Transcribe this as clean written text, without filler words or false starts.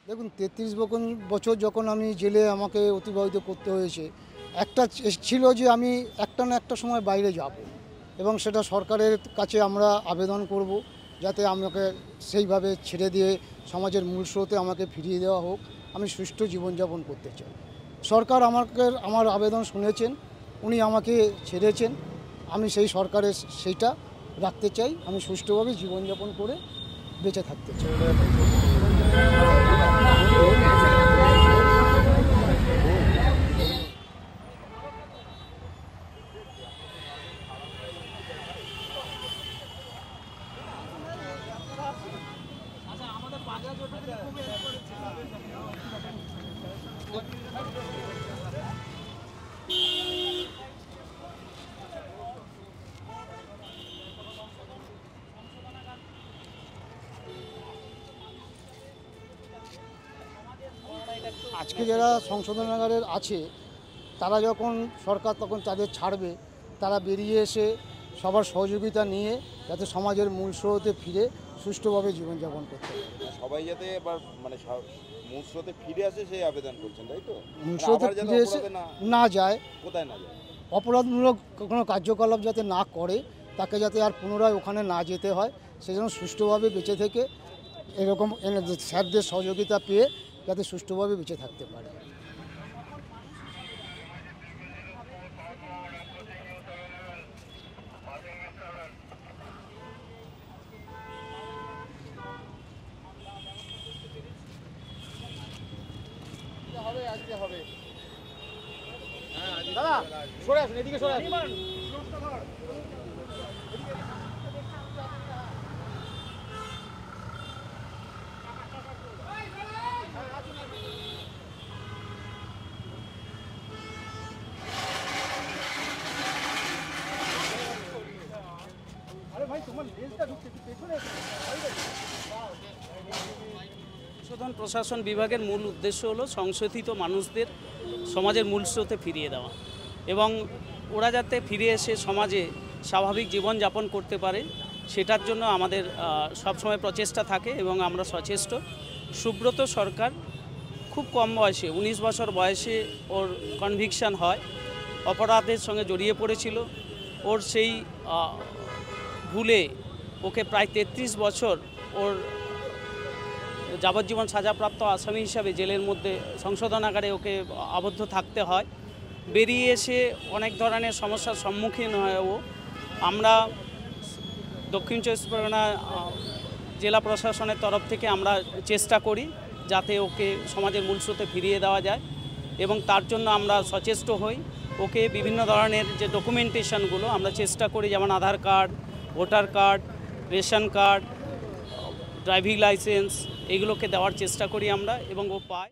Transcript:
দেখুন ৩৩ বছর যখন আমি জেলে আমাকে অতিবাহিত করতে হয়েছে, একটা ছিল যে আমি একটা না একটা সময় বাইরে যাব এবং সেটা সরকারের কাছে আমরা আবেদন করব যাতে আমাকে সেইভাবে ছেড়ে দিয়ে সমাজের মূল স্রোতে আমাকে ফিরিয়ে দেওয়া হোক। আমি সুষ্ঠু জীবনযাপন করতে চাই। সরকার আমার আবেদন শুনেছেন, উনি আমাকে ছেড়েছেন। আমি সেই সরকারের সেইটা রাখতে চাই। আমি সুষ্ঠুভাবে জীবনযাপন করে বেঁচে থাকতে চাই। আজকে যারা সংশোধনাগারের আছে তারা যখন সরকার তখন তাদের ছাড়বে, তারা বেরিয়ে এসে সবার সহযোগিতা নিয়ে যাতে সমাজের মূল স্রোতে ফিরে সুষ্ঠুভাবে জীবনযাপন করতে পারে। সবাই যাতে এবার মানে মূল স্রোতে ফিরে আসে সেই আবেদন করছেন, তাই তো? মূল স্রোতে ফিরে এসে না যায়, কোথায় না যায়, অপরাধমূলক কোনো কার্যকলাপ যাতে না করে, তাকে যাতে আর পুনরায় ওখানে না যেতে হয়, সেজন্য সুষ্ঠুভাবে বেঁচে থেকে এরকম স্যারদের সহযোগিতা পেয়ে যাতে সুষ্ঠুভাবে বেঁচে থাকতে পারে। আজকে হবে দাদা, সরে আসুন, এদিকে সরে আসুন। আরে ভাই, তোমার লেজটা ঢুকছে, একটু পেছনে সংশোধন প্রশাসন বিভাগের মূল উদ্দেশ্য হলো সংশোধিত মানুষদের সমাজের মূল স্রোতে ফিরিয়ে দেওয়া এবং ওরা যাতে ফিরে এসে সমাজে স্বাভাবিক জীবনযাপন করতে পারে, সেটার জন্য আমাদের সবসময় প্রচেষ্টা থাকে এবং আমরা সচেষ্ট। সুব্রত সরকার খুব কম বয়সে 19 বছর বয়সে ওর কনভিকশন হয়, অপরাধের সঙ্গে জড়িয়ে পড়েছিল। ওর সেই ভুলে ওকে প্রায় 33 বছর ওর যাবজ্জীবন সাজাপ্রাপ্ত আসামি হিসাবে জেলের মধ্যে সংশোধনাগারে ওকে আবদ্ধ থাকতে হয়। বেরিয়ে এসে অনেক ধরনের সমস্যার সম্মুখীন হয় ও। আমরা দক্ষিণ চব্বিশ পরগনা জেলা প্রশাসনের তরফ থেকে আমরা চেষ্টা করি যাতে ওকে সমাজের মূল স্রোতে ফিরিয়ে দেওয়া যায় এবং তার জন্য আমরা সচেষ্ট হই। ওকে বিভিন্ন ধরনের যে ডকুমেন্টেশনগুলো আমরা চেষ্টা করি, যেমন Aadhaar card, voter card, ration card, driving licence, এগুলোকে দেওয়ার চেষ্টা করি আমরা এবং ও পায়।